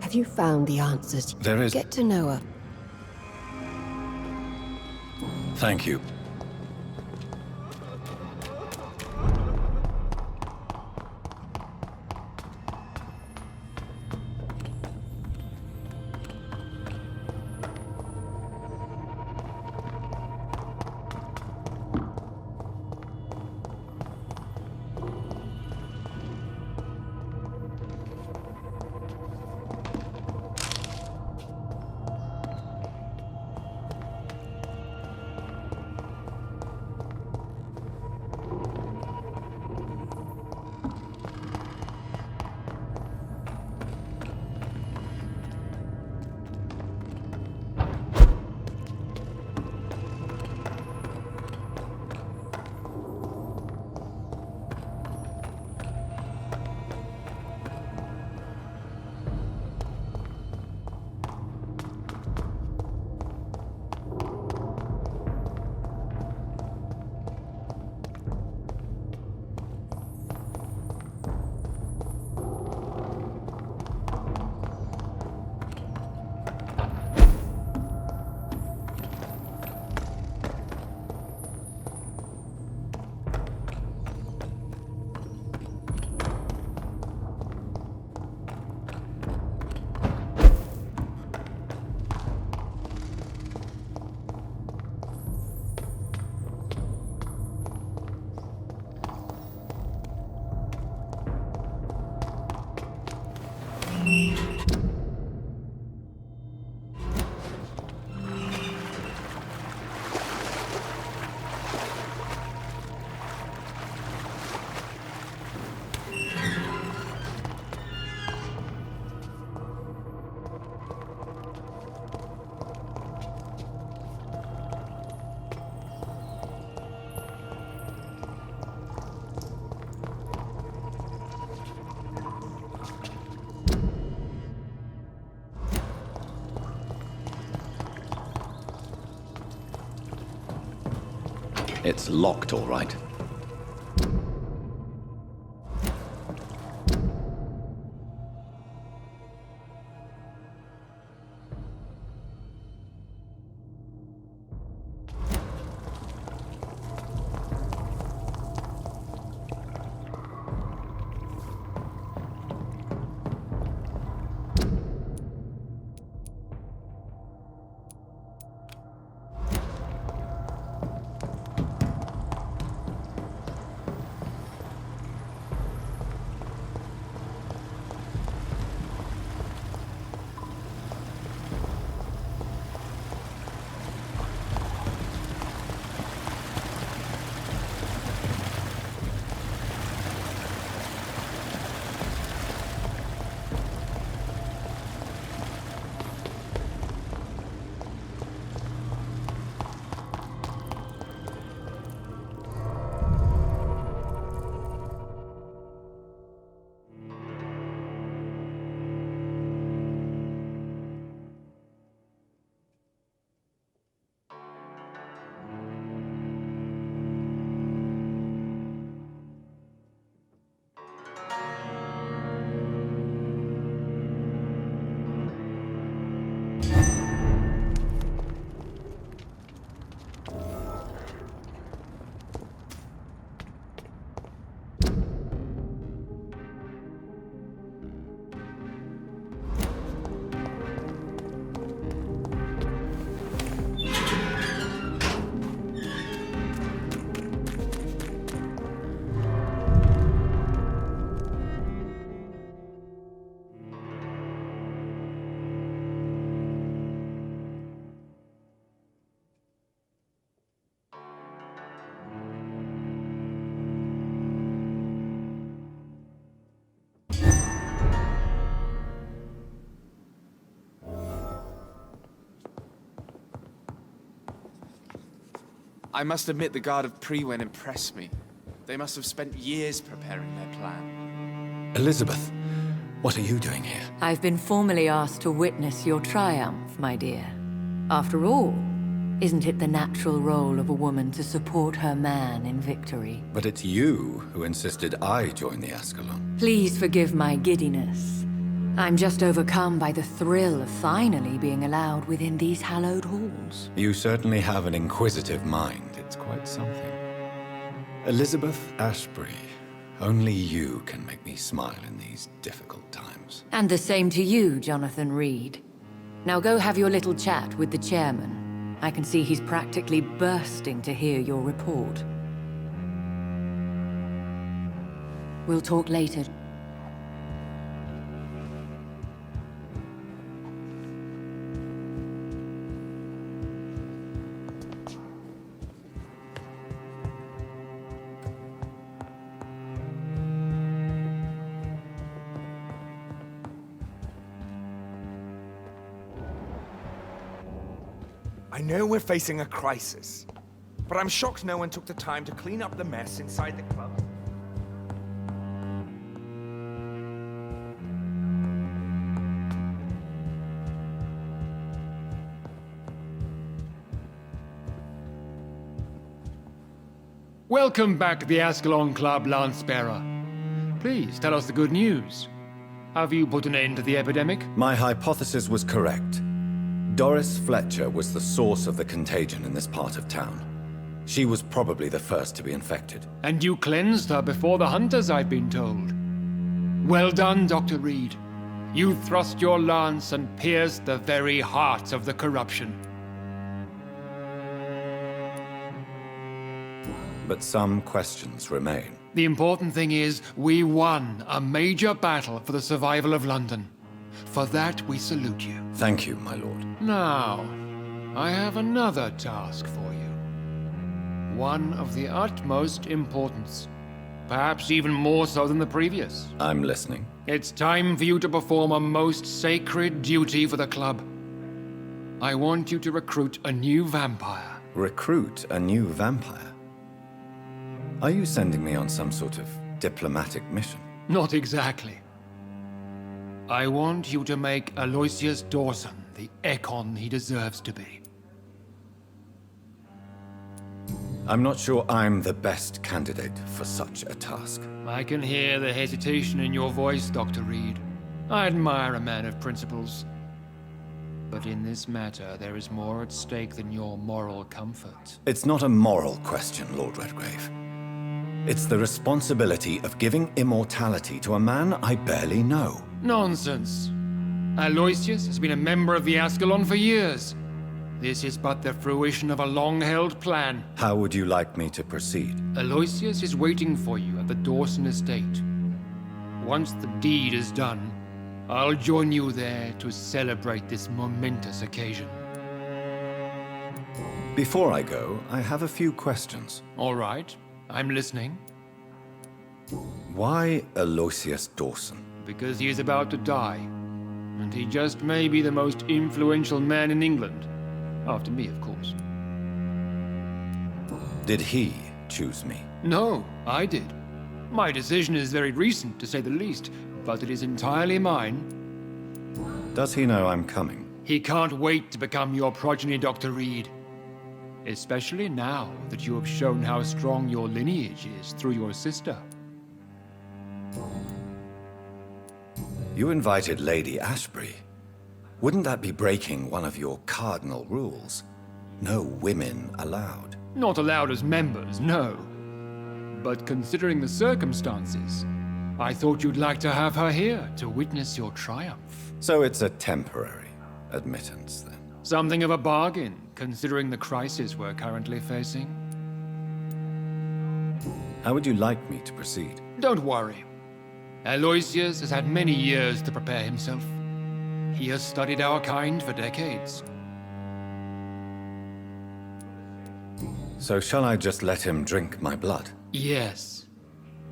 Have you found the answers? There is... Get to know her. Thank you. It's locked, all right. I must admit the Guard of Priwen impressed me. They must have spent years preparing their plan. Elizabeth, what are you doing here? I've been formally asked to witness your triumph, my dear. After all, isn't it the natural role of a woman to support her man in victory? But it's you who insisted I join the Ascalon. Please forgive my giddiness. I'm just overcome by the thrill of finally being allowed within these hallowed halls. You certainly have an inquisitive mind. It's quite something. Elizabeth Ashbury, only you can make me smile in these difficult times. And the same to you, Jonathan Reed. Now go have your little chat with the chairman. I can see he's practically bursting to hear your report. We'll talk later. I know we're facing a crisis, but I'm shocked no one took the time to clean up the mess inside the club. Welcome back to the Ascalon Club, Lance-Bearer. Please tell us the good news. Have you put an end to the epidemic? My hypothesis was correct. Doris Fletcher was the source of the contagion in this part of town. She was probably the first to be infected. And you cleansed her before the hunters, I've been told. Well done, Dr. Reed. You thrust your lance and pierced the very heart of the corruption. But some questions remain. The important thing is, we won a major battle for the survival of London. For that, we salute you. Thank you, my lord. Now, I have another task for you. One of the utmost importance. Perhaps even more so than the previous. I'm listening. It's time for you to perform a most sacred duty for the club. I want you to recruit a new vampire. Recruit a new vampire? Are you sending me on some sort of diplomatic mission? Not exactly. I want you to make Aloysius Dawson the Ekon he deserves to be. I'm not sure I'm the best candidate for such a task. I can hear the hesitation in your voice, Dr. Reed. I admire a man of principles. But in this matter, there is more at stake than your moral comfort. It's not a moral question, Lord Redgrave. It's the responsibility of giving immortality to a man I barely know. Nonsense. Aloysius has been a member of the Ascalon for years. This is but the fruition of a long-held plan. How would you like me to proceed? Aloysius is waiting for you at the Dawson estate. Once the deed is done, I'll join you there to celebrate this momentous occasion. Before I go, I have a few questions. All right, I'm listening. Why Aloysius Dawson? Because he is about to die. And he just may be the most influential man in England. After me, of course. Did he choose me? No, I did. My decision is very recent, to say the least, but it is entirely mine. Does he know I'm coming? He can't wait to become your progeny, Dr. Reed. Especially now that you have shown how strong your lineage is through your sister. You invited Lady Ashbury. Wouldn't that be breaking one of your cardinal rules? No women allowed. Not allowed as members, no. But considering the circumstances, I thought you'd like to have her here to witness your triumph. So it's a temporary admittance, then? Something of a bargain, considering the crisis we're currently facing. How would you like me to proceed? Don't worry. Aloysius has had many years to prepare himself. He has studied our kind for decades. So shall I just let him drink my blood? Yes.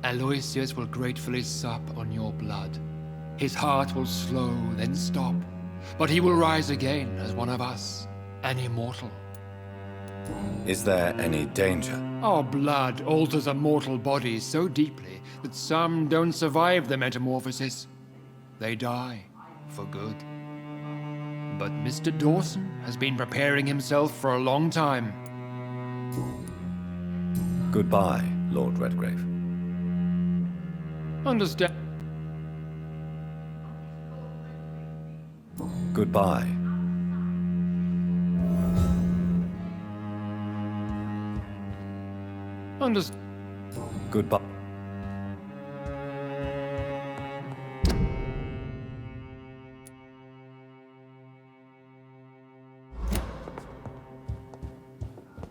Aloysius will gratefully sup on your blood. His heart will slow, then stop. But he will rise again as one of us, an immortal. Is there any danger? Our blood alters a mortal body so deeply that some don't survive the metamorphosis. They die, for good. But Mr. Dawson has been preparing himself for a long time. Goodbye, Lord Redgrave. Understand? Goodbye. Goodbye.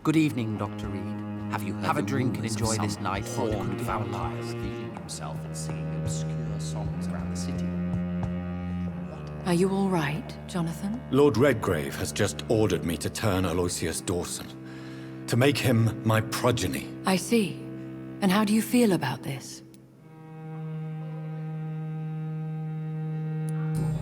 Good evening, Dr. Reed. Have you have a drink and enjoy this night horned vampire revealing himself and singing obscure songs around the city? Are you all right, Jonathan? Lord Redgrave has just ordered me to turn Aloysius Dawson, to make him my progeny. I see. And how do you feel about this?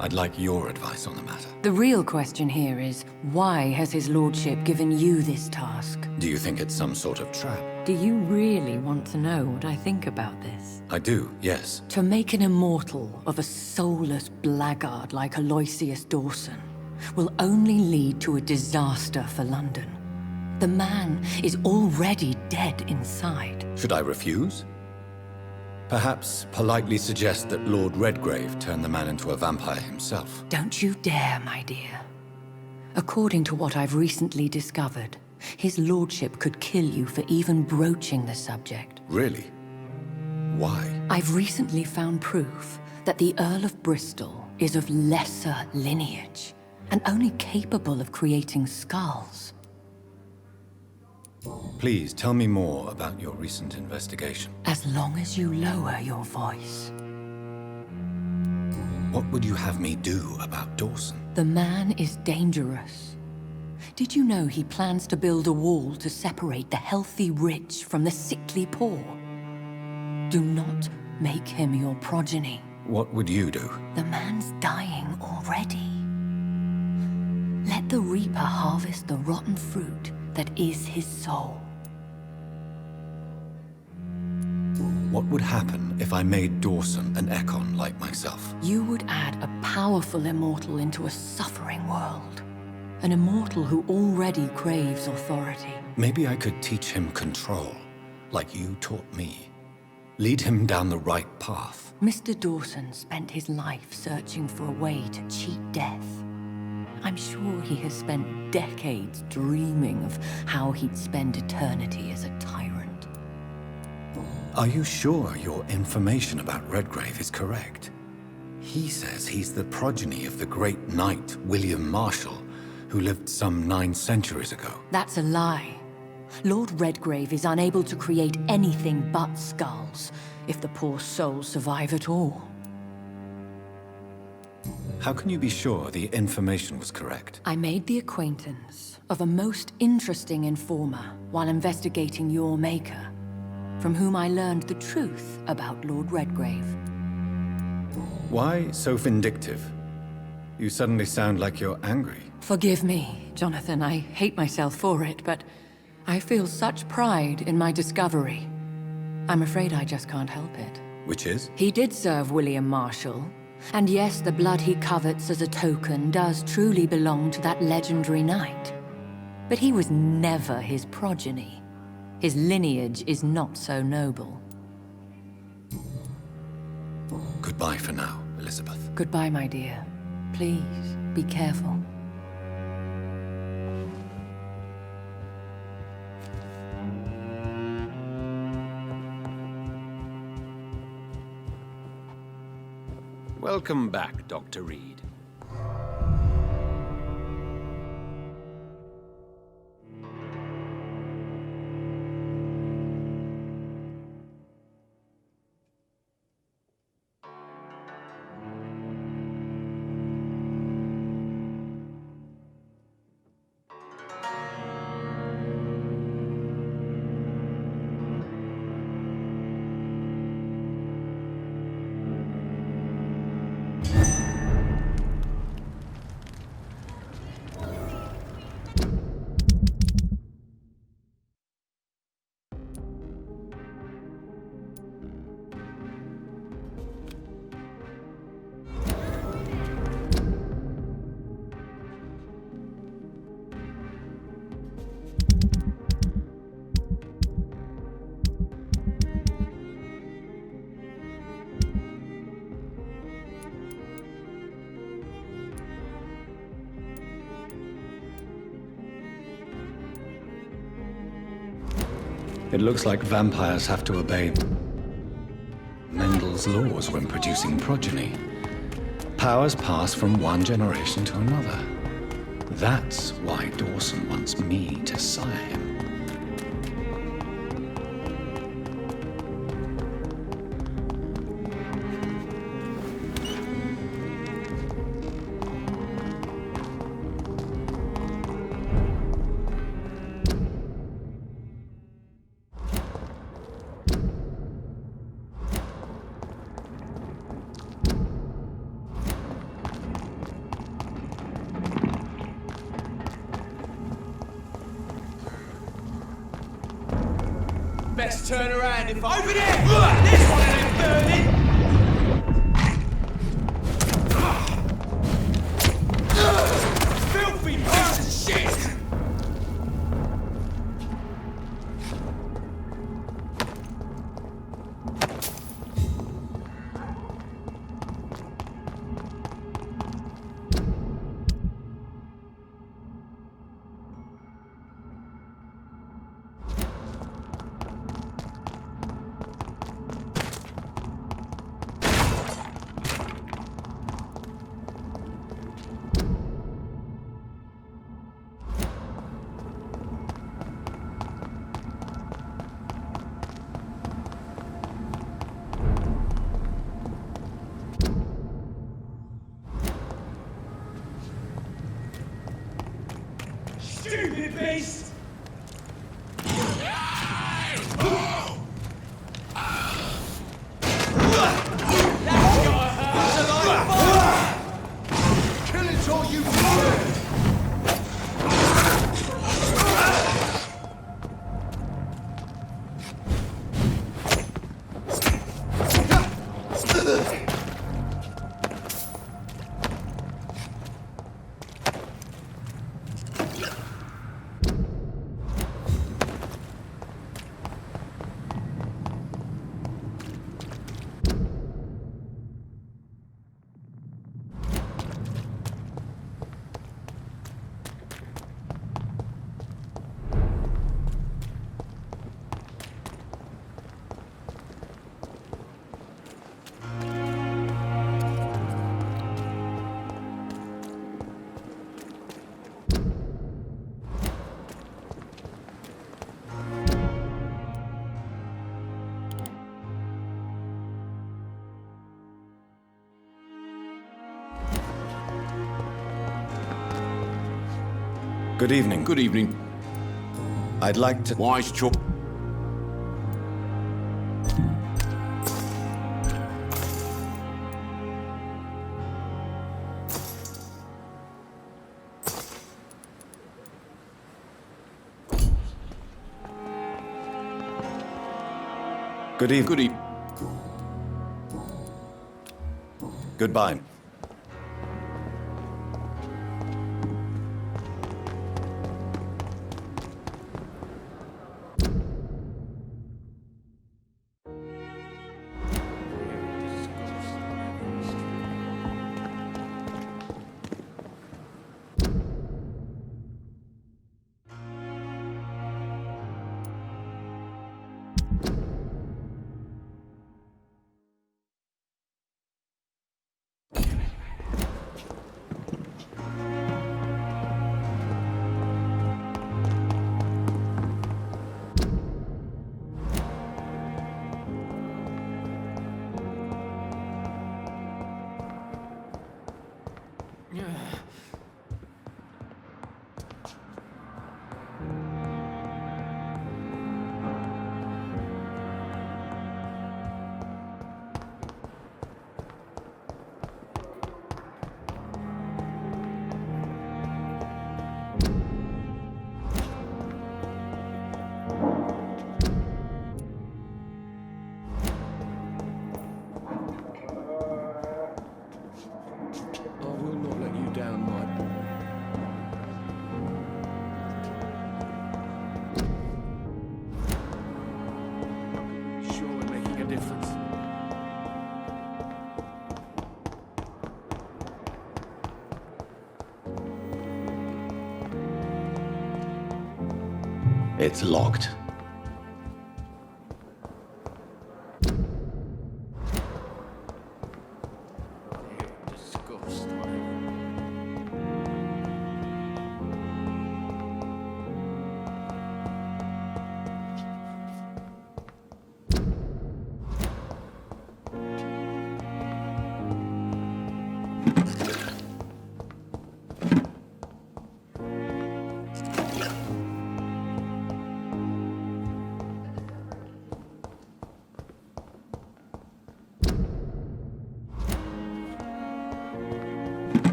I'd like your advice on the matter. The real question here is, why has his lordship given you this task? Do you think it's some sort of trap? Do you really want to know what I think about this? I do, yes. To make an immortal of a soulless blackguard like Aloysius Dawson will only lead to a disaster for London. The man is already dead inside. Should I refuse? Perhaps politely suggest that Lord Redgrave turn the man into a vampire himself. Don't you dare, my dear. According to what I've recently discovered, his lordship could kill you for even broaching the subject. Really? Why? I've recently found proof that the Earl of Bristol is of lesser lineage and only capable of creating skulls. Please tell me more about your recent investigation. As long as you lower your voice. What would you have me do about Dawson? The man is dangerous. Did you know he plans to build a wall to separate the healthy rich from the sickly poor? Do not make him your progeny. What would you do? The man's dying already. Let the Reaper harvest the rotten fruit that is his soul. What would happen if I made Dawson an Ekon like myself? You would add a powerful immortal into a suffering world. An immortal who already craves authority. Maybe I could teach him control, like you taught me. Lead him down the right path. Mr. Dawson spent his life searching for a way to cheat death. I'm sure he has spent decades dreaming of how he'd spend eternity as a tyrant. Are you sure your information about Redgrave is correct? He says he's the progeny of the great knight William Marshall, who lived some 9 centuries ago. That's a lie. Lord Redgrave is unable to create anything but skulls, if the poor souls survive at all. How can you be sure the information was correct? I made the acquaintance of a most interesting informer while investigating your maker, from whom I learned the truth about Lord Redgrave. Why so vindictive? You suddenly sound like you're angry. Forgive me, Jonathan. I hate myself for it, but I feel such pride in my discovery. I'm afraid I just can't help it. Which is? He did serve William Marshall. And yes, the blood he covets as a token does truly belong to that legendary knight. But he was never his progeny. His lineage is not so noble. Goodbye for now, Elizabeth. Goodbye, my dear. Please, be careful. Welcome back, Dr. Reed. It looks like vampires have to obey Mendel's laws when producing progeny. Powers pass from one generation to another. That's why Dawson wants me to sire him. Best turn around if I... Over there! This one ain't burning! Filthy piece of shit! Stupid beast! Kill it all, you bastard! Good evening. Good evening. I'd like to... Wise chop. Good evening. Good evening. Goodbye. It's locked.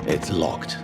It's locked.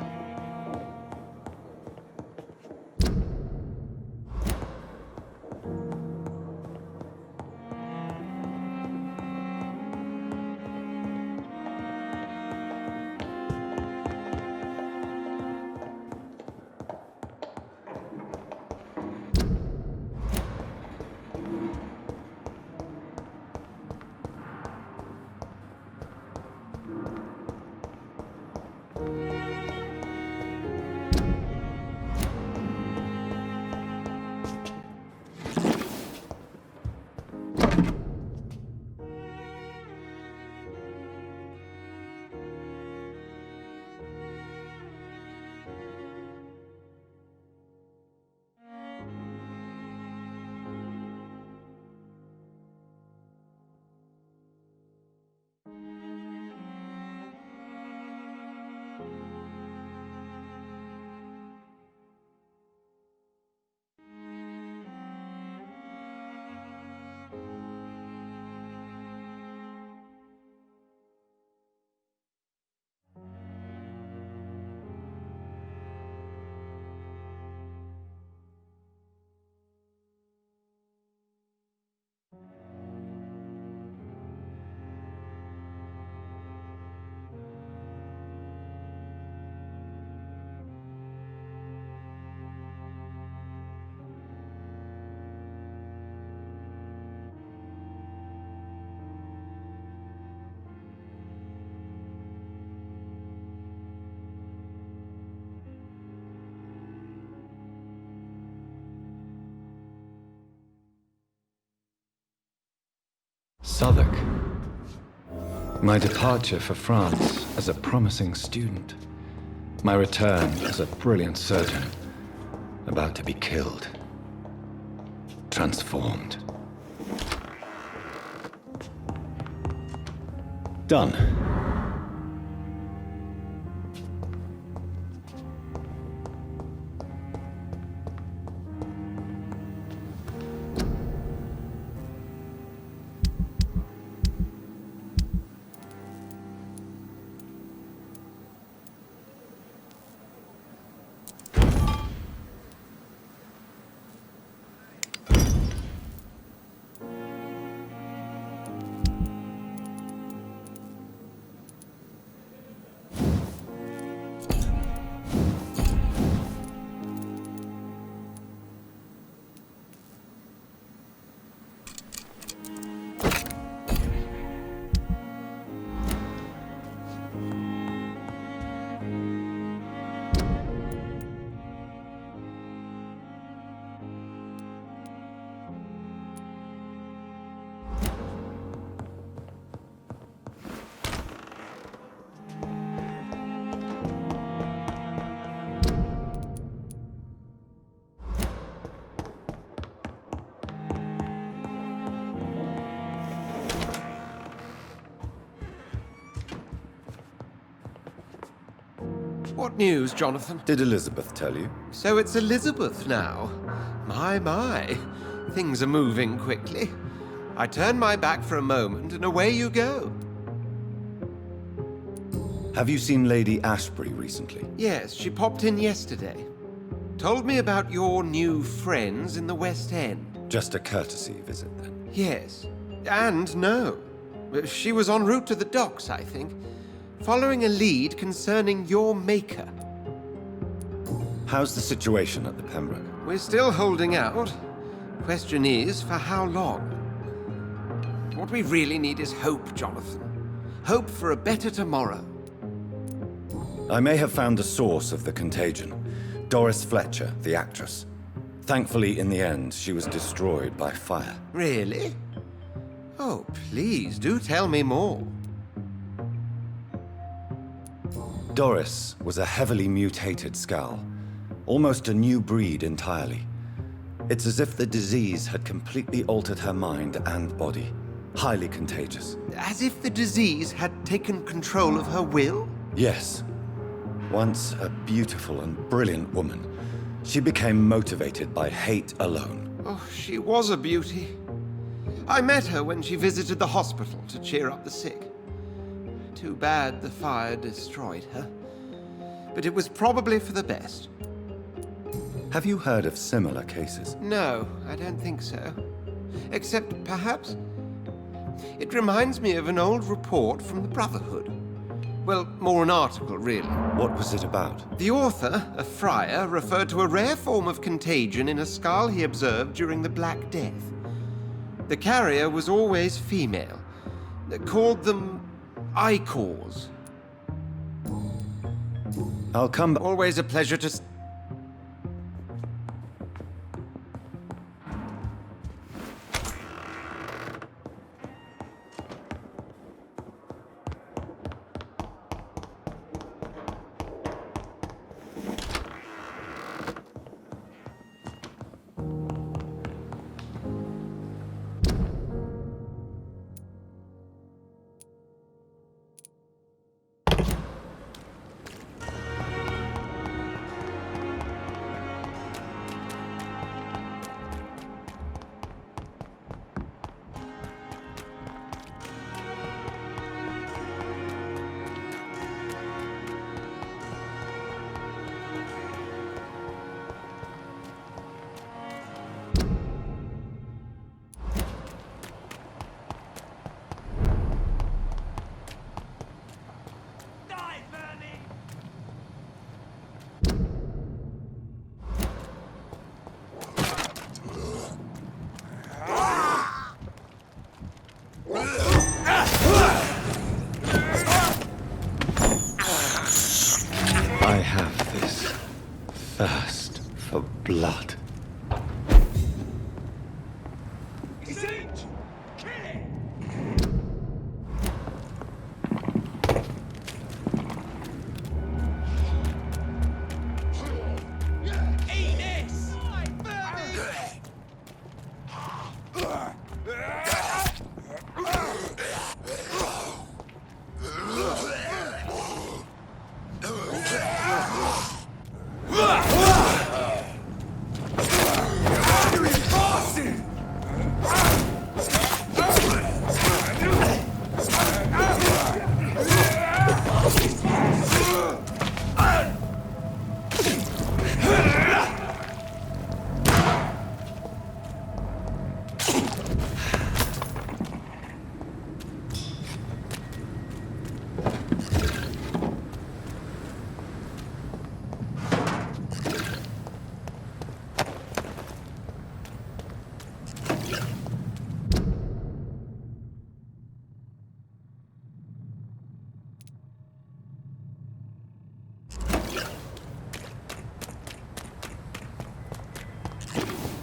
Southwark. My departure for France as a promising student. My return as a brilliant surgeon, about to be killed. Transformed. Done. What news, Jonathan? Did Elizabeth tell you? So it's Elizabeth now. My. Things are moving quickly. I turn my back for a moment and away you go. Have you seen Lady Ashbury recently? Yes, she popped in yesterday. Told me about your new friends in the West End. Just a courtesy visit, then? Yes. And no. She was en route to the docks, I think, following a lead concerning your maker. How's the situation at the Pembroke? We're still holding out. Question is, for how long? What we really need is hope, Jonathan. Hope for a better tomorrow. I may have found the source of the contagion. Doris Fletcher, the actress. Thankfully, in the end, she was destroyed by fire. Really? Oh, please, do tell me more. Doris was a heavily mutated skull. Almost a new breed entirely. It's as if the disease had completely altered her mind and body. Highly contagious. As if the disease had taken control of her will? Yes. Once a beautiful and brilliant woman, she became motivated by hate alone. Oh, she was a beauty. I met her when she visited the hospital to cheer up the sick. Too bad the fire destroyed her. but it was probably for the best. Have you heard of similar cases? No, I don't think so. Except, perhaps, it reminds me of an old report from the Brotherhood. Well, more an article, really. What was it about? The author, a friar, referred to a rare form of contagion in a skull he observed during the Black Death. The carrier was always female. They called them Icors. I'll come back. Always a pleasure to... I have this thirst for blood.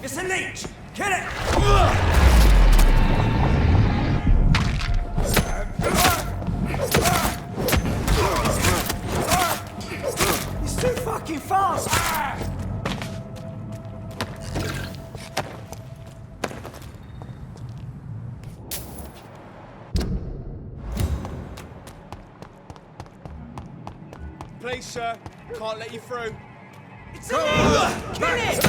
It's a leech! Kill it! He's too fucking fast! Please, sir. Can't let you through. It's a leech! Kill it!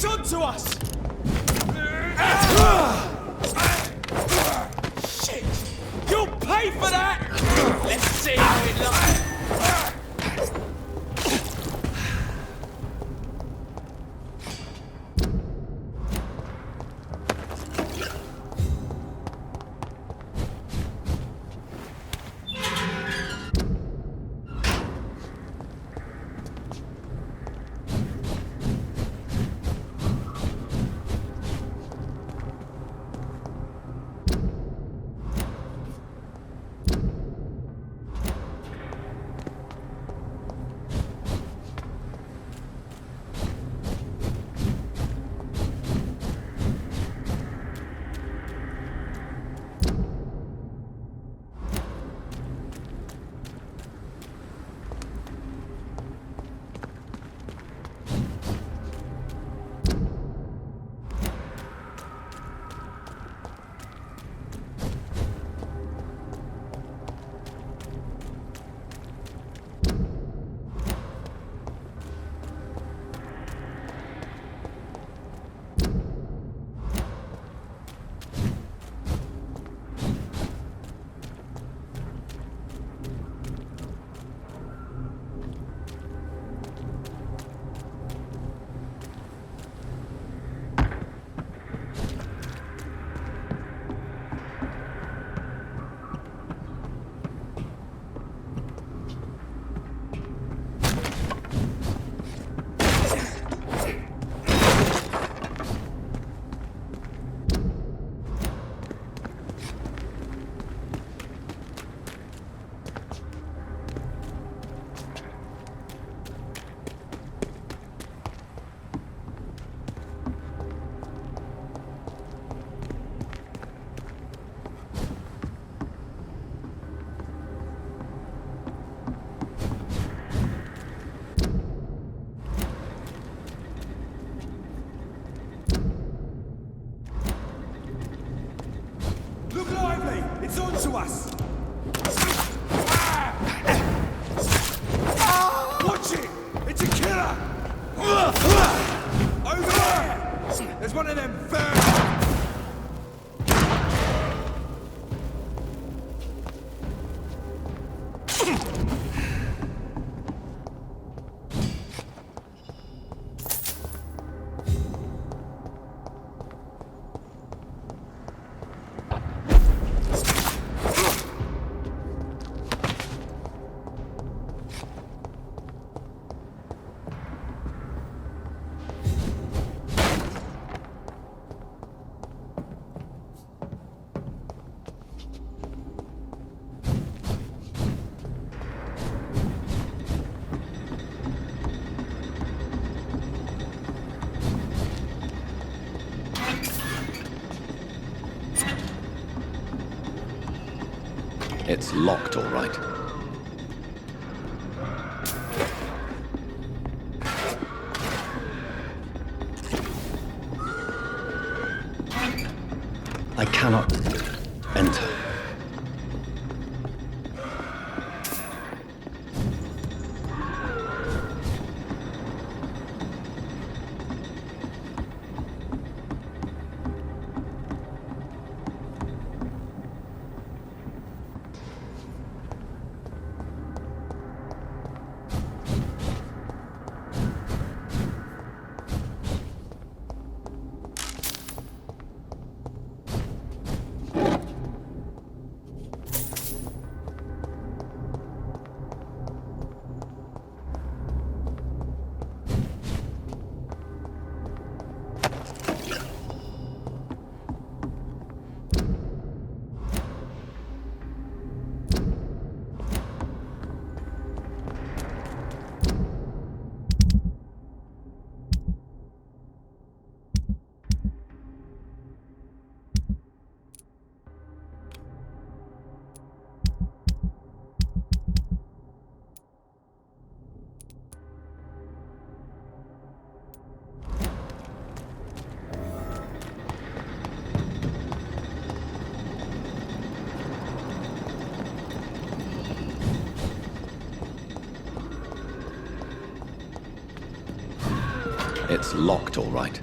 It's onto us! Shit! You'll pay for that! Let's see how it looks. It's on to us! Watch it! It's a killer! Over there! There's one of them vermin! It's locked, all right. I cannot enter. It's locked, all right.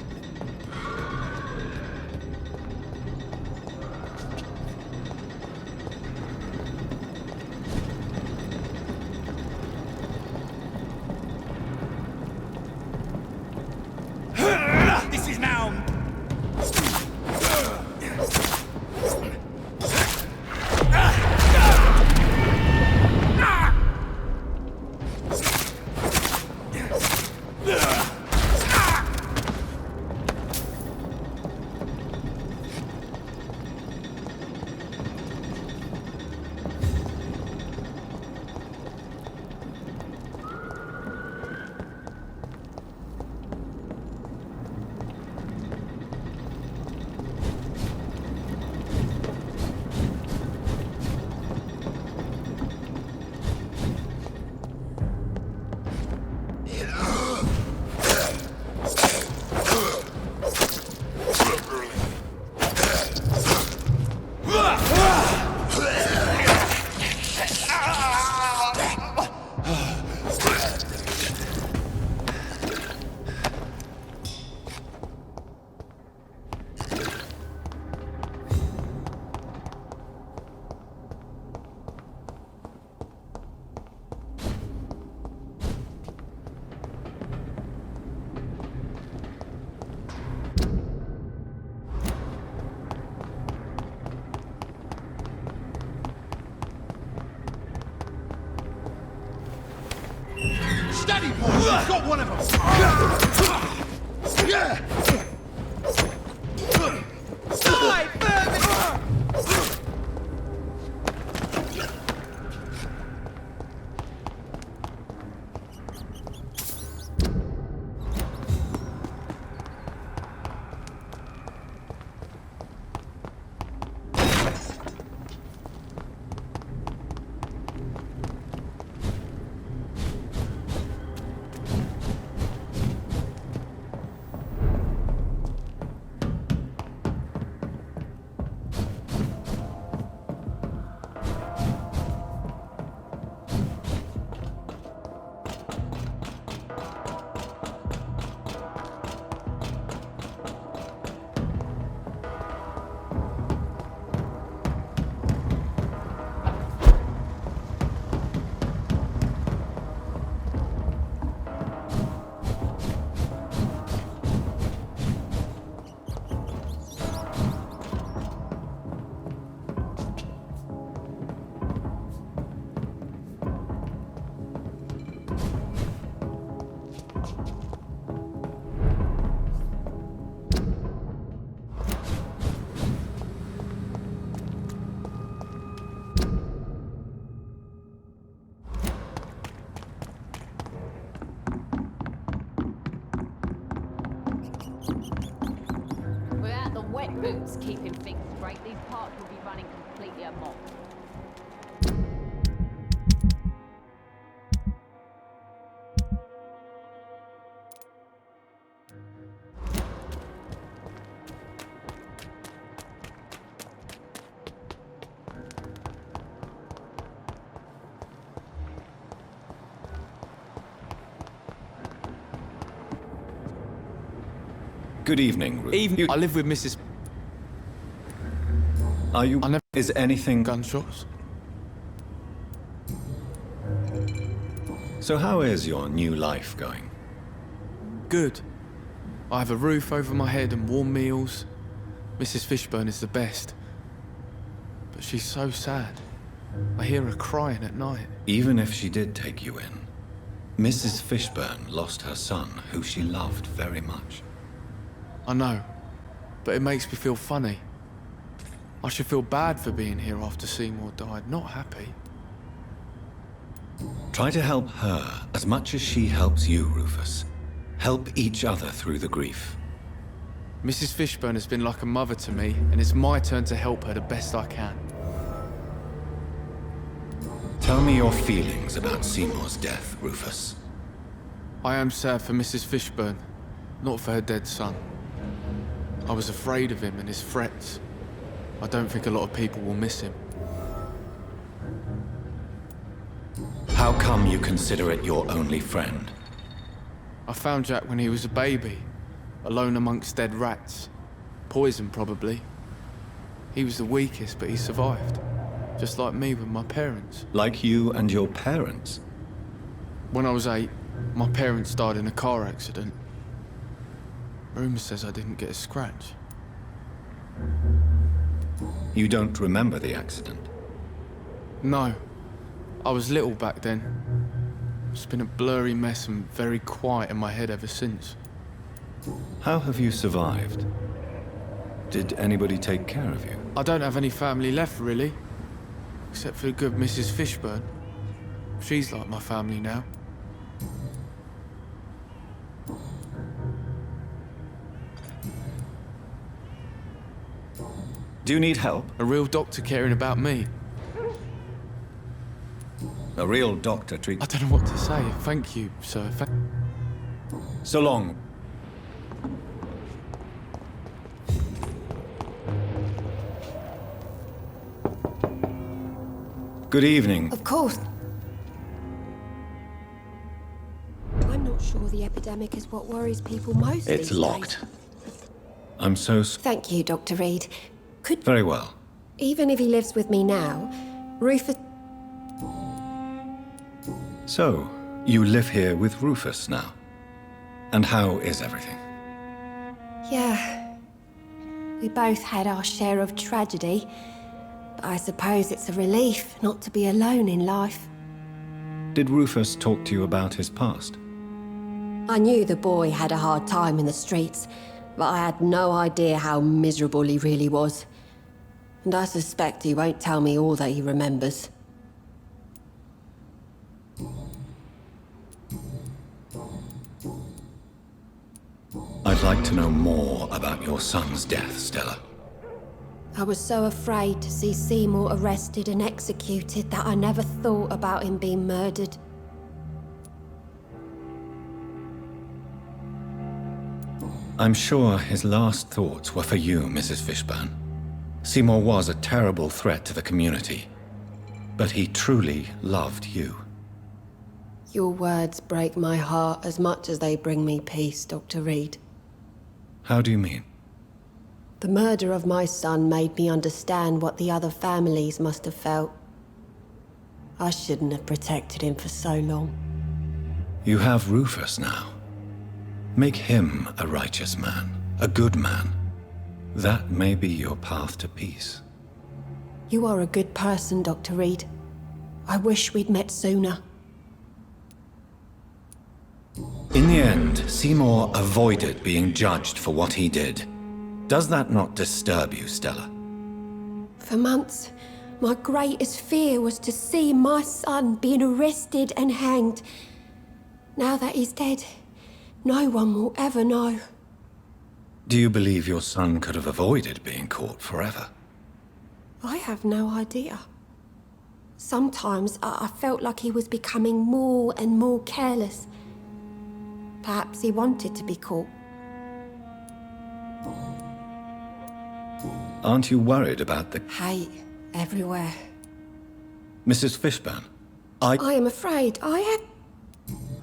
daddy boy! She's got one of them! Die, Fergus! Without the wet boots keeping things straight, these parts will be running completely amok. Good evening, Rufus. I live with Mrs. Are you... I never... Is anything... Gunshots? So how is your new life going? Good. I have a roof over my head and warm meals. Mrs. Fishburne is the best. But she's so sad. I hear her crying at night. Even if she did take you in, Mrs. Fishburne lost her son, who she loved very much. I know, but it makes me feel funny. I should feel bad for being here after Seymour died, not happy. Try to help her as much as she helps you, Rufus. Help each other through the grief. Mrs. Fishburne has been like a mother to me, and it's my turn to help her the best I can. Tell me your feelings about Seymour's death, Rufus. I am sad for Mrs. Fishburne, not for her dead son. I was afraid of him and his threats. I don't think a lot of people will miss him. How come you consider it your only friend? I found Jack when he was a baby, alone amongst dead rats. Poison, probably. He was the weakest, but he survived. Just like me with my parents. Like you and your parents? When I was 8, my parents died in a car accident. Rumour says I didn't get a scratch. You don't remember the accident? No. I was little back then. It's been a blurry mess and very quiet in my head ever since. How have you survived? Did anybody take care of you? I don't have any family left, really. Except for the good Mrs. Fishburne. She's like my family now. Do you need help? A real doctor caring about me. A real doctor treat... I don't know what to say. Thank you, sir. So long. Good evening. Of course. I'm not sure the epidemic is what worries people most. It's these locked. days. I'm so... Thank you, Dr. Reed. Could... Very well. Even if he lives with me now, Rufus... So, you live here with Rufus now? And how is everything? Yeah. We both had our share of tragedy. But I suppose it's a relief not to be alone in life. Did Rufus talk to you about his past? I knew the boy had a hard time in the streets, but I had no idea how miserable he really was. And I suspect he won't tell me all that he remembers. I'd like to know more about your son's death, Stella. I was so afraid to see Seymour arrested and executed that I never thought about him being murdered. I'm sure his last thoughts were for you, Mrs. Fishburne. Seymour was a terrible threat to the community, but he truly loved you. Your words break my heart as much as they bring me peace, Dr. Reed. How do you mean? The murder of my son made me understand what the other families must have felt. I shouldn't have protected him for so long. You have Rufus now. Make him a righteous man, a good man. That may be your path to peace. You are a good person, Dr. Reed. I wish we'd met sooner. In the end, Seymour avoided being judged for what he did. Does that not disturb you, Stella? For months, my greatest fear was to see my son being arrested and hanged. Now that he's dead, no one will ever know. Do you believe your son could have avoided being caught forever? I have no idea. Sometimes I felt like he was becoming more and more careless. Perhaps he wanted to be caught. Aren't you worried about the... Hate everywhere. Mrs. Fishburne, I am afraid I am...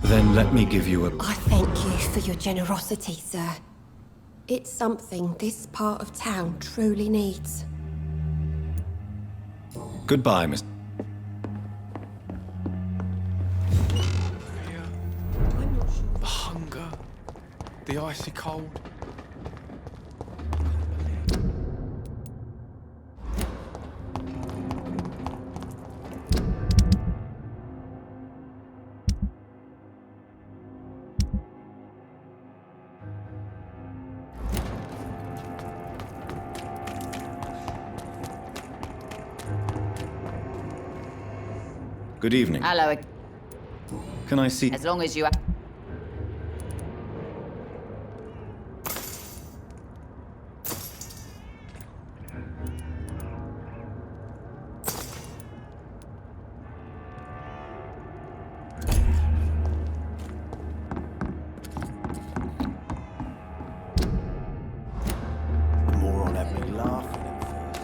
Then let me give you a... I thank you for your generosity, sir. It's something this part of town truly needs. Goodbye, Miss... The hunger, the icy cold. Good evening. Hello. Can I see... As long as you... Moron had me laughing at first.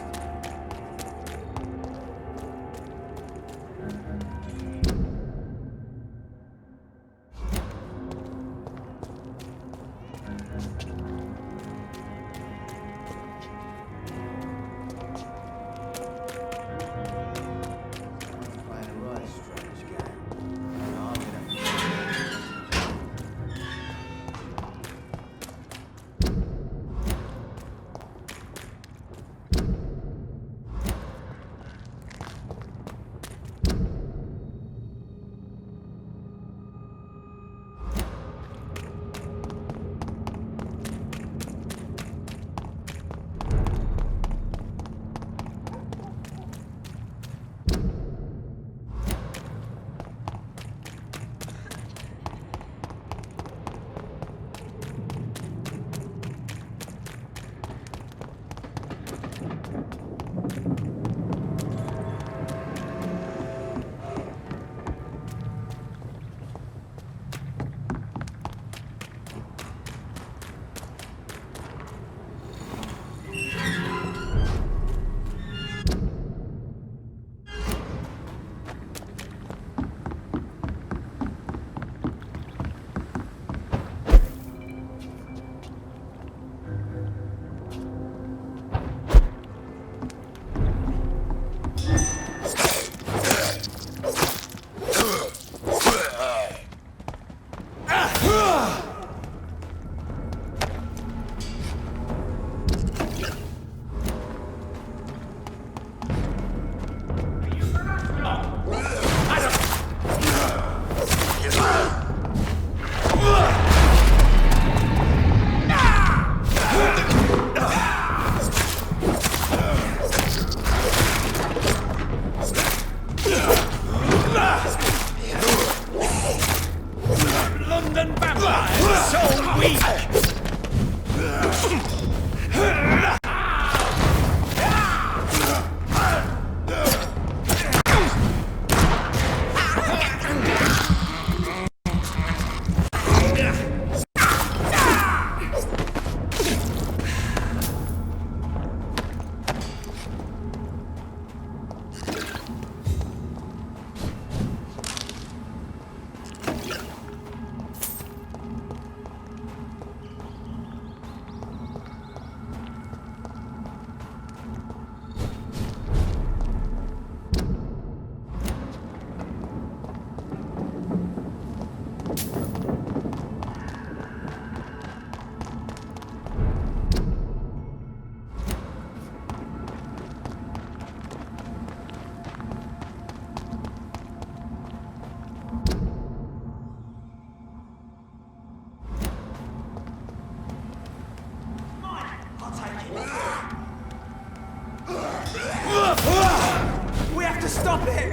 Stop it!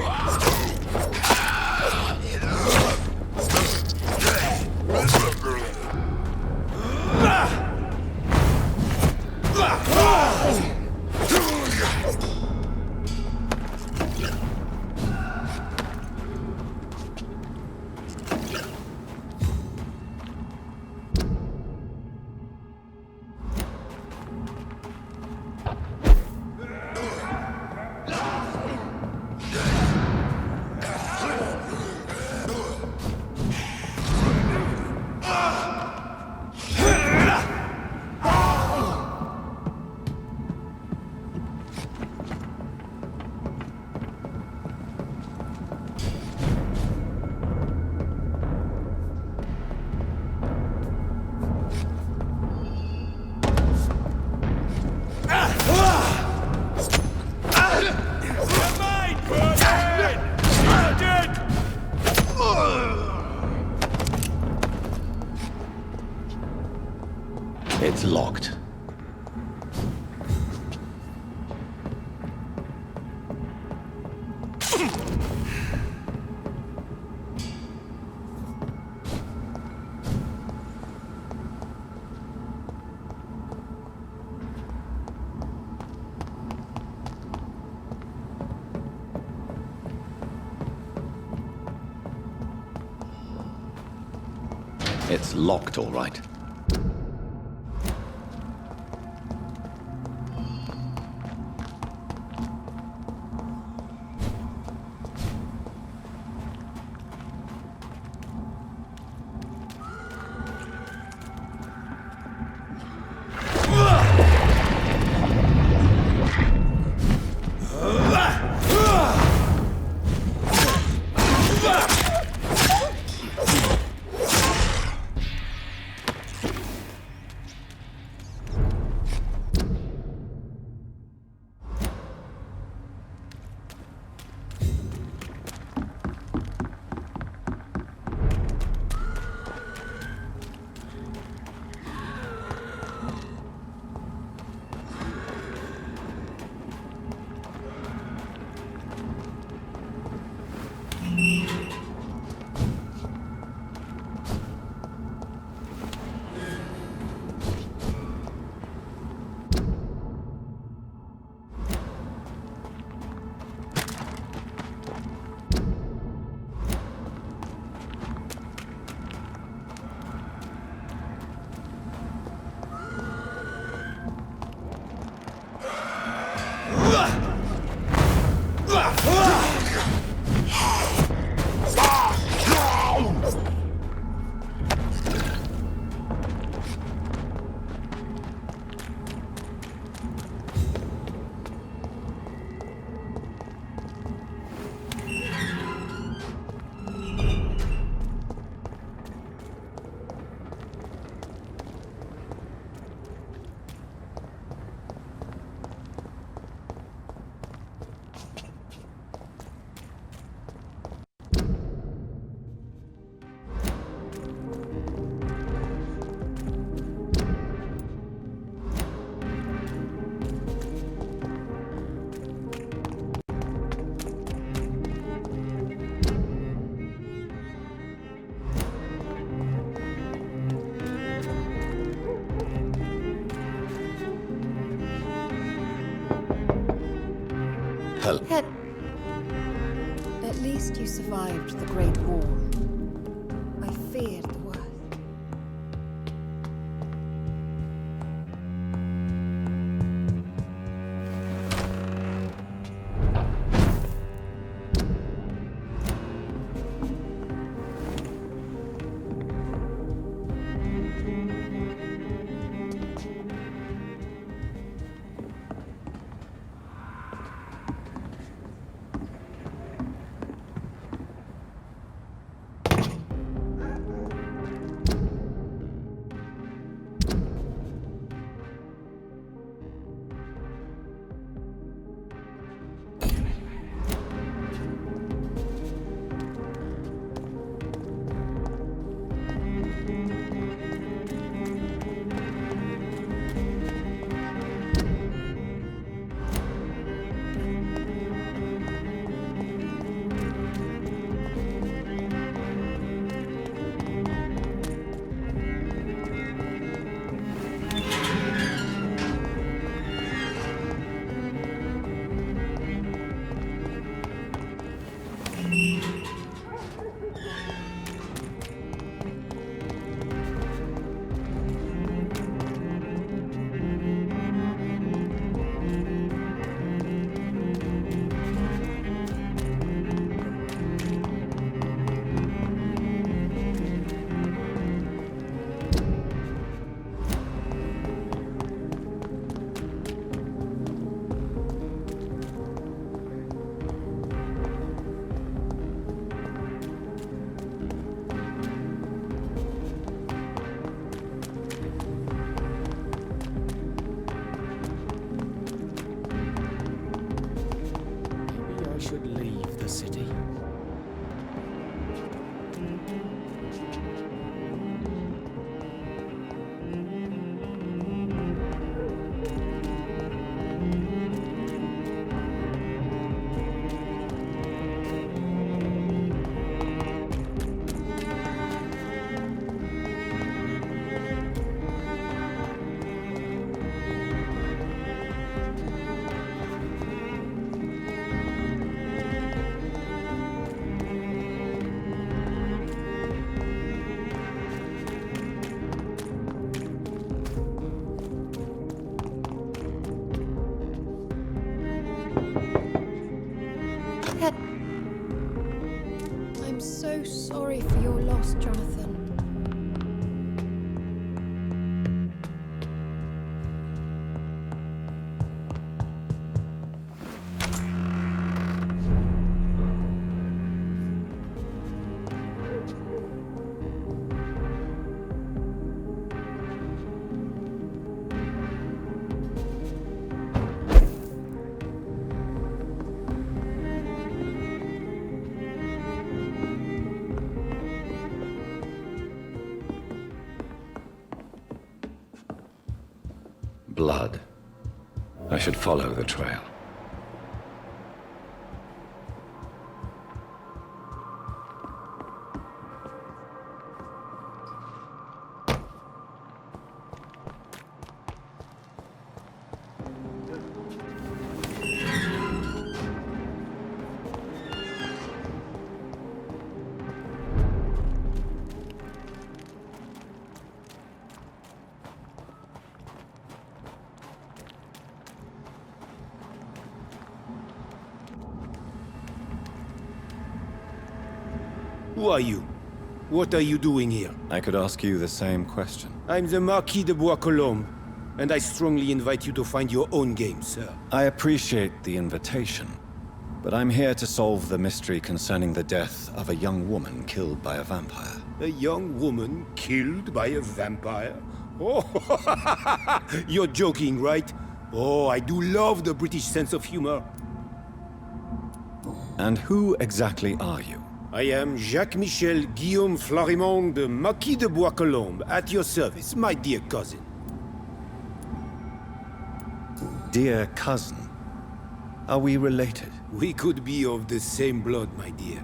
It's locked. It's locked, all right. At least you survived the Great War. I feared the worst. should leave the city. I'm so sorry for your loss, Jonathan. Blood. I should follow the trail. Who are you? What are you doing here? I could ask you the same question. I'm the Marquis de Bois-Colombes, and I strongly invite you to find your own game, sir. I appreciate the invitation, but I'm here to solve the mystery concerning the death of a young woman killed by a vampire. A young woman killed by a vampire? Oh, you're joking, right? Oh, I do love the British sense of humor. And who exactly are you? I am Jacques-Michel Guillaume Florimond de Marquis de Bois-Colombes, at your service, my dear cousin. Dear cousin? Are we related? We could be of the same blood, my dear.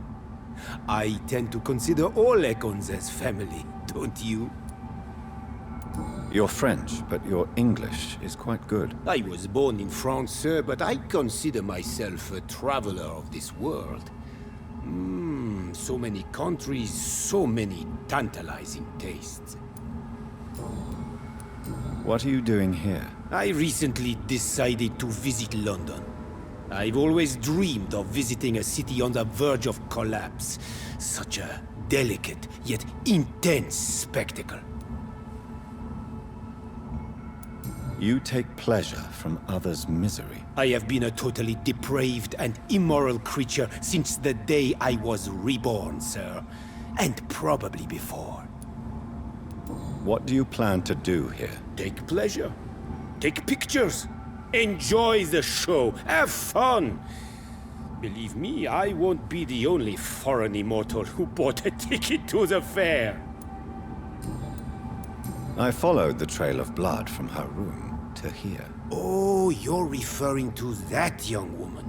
I tend to consider all Econs as family, don't you? You're French, but your English is quite good. I was born in France, sir, but I consider myself a traveler of this world. So many countries, so many tantalizing tastes. What are you doing here? I recently decided to visit London. I've always dreamed of visiting a city on the verge of collapse. Such a delicate, yet intense spectacle. You take pleasure from others' misery. I have been a totally depraved and immoral creature since the day I was reborn, sir. And probably before. What do you plan to do here? Take pleasure. Take pictures. Enjoy the show. Have fun. Believe me, I won't be the only foreign immortal who bought a ticket to the fair. I followed the trail of blood from her room to here. Oh, you're referring to that young woman.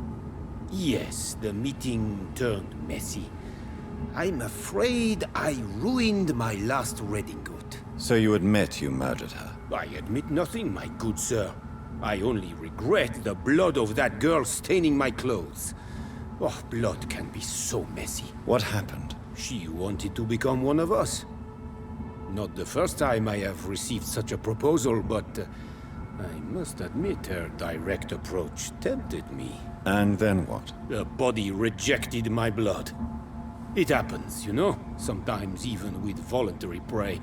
Yes, the meeting turned messy. I'm afraid I ruined my last redingote. So you admit you murdered her? I admit nothing, my good sir. I only regret the blood of that girl staining my clothes. Oh, blood can be so messy. What happened? She wanted to become one of us. Not the first time I have received such a proposal, but I must admit her direct approach tempted me. And then what? The body rejected my blood. It happens, you know, sometimes even with voluntary prey.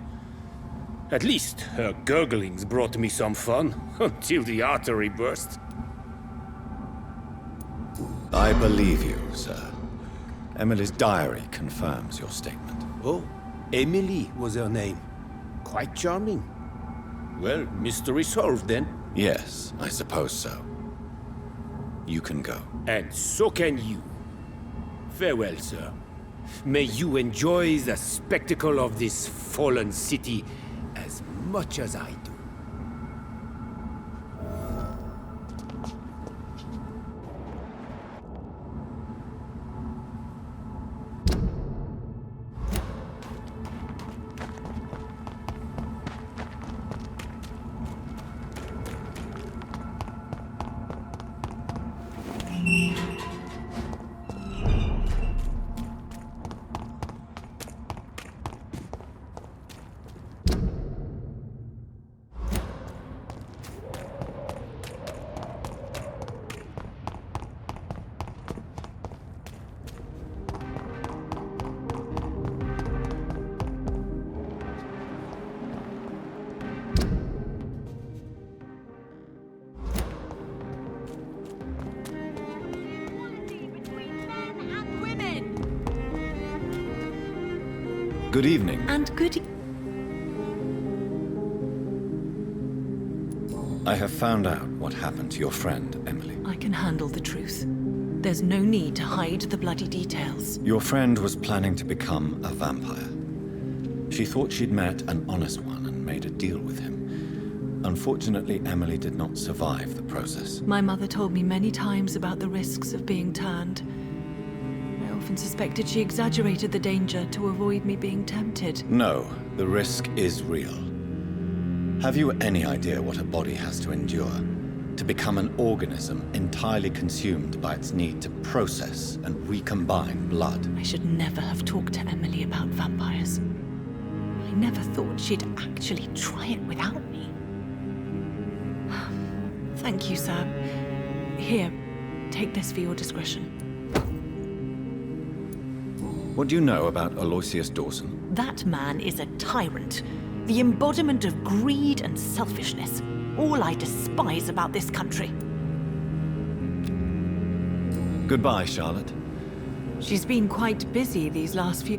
At least her gurglings brought me some fun, until the artery burst. I believe you, sir. Emily's diary confirms your statement. Oh, Emily was her name. Quite charming. Well, mystery solved then. Yes, I suppose so. You can go. And so can you, Farewell, sir. May you enjoy the spectacle of this fallen city as much as I do. Good evening. And good... I have found out what happened to your friend, Emily. I can handle the truth. There's no need to hide the bloody details. Your friend was planning to become a vampire. She thought she'd met an honest one and made a deal with him. Unfortunately, Emily did not survive the process. My mother told me many times about the risks of being turned. I often suspected she exaggerated the danger to avoid me being tempted. No, the risk is real. Have you any idea what a body has to endure? To become an organism entirely consumed by its need to process and recombine blood? I should never have talked to Emily about vampires. I never thought she'd actually try it without me. Thank you, sir. Here, take this for your discretion. What do you know about Aloysius Dawson? That man is a tyrant. The embodiment of greed and selfishness. All I despise about this country. Goodbye, Charlotte. She's been quite busy these last few...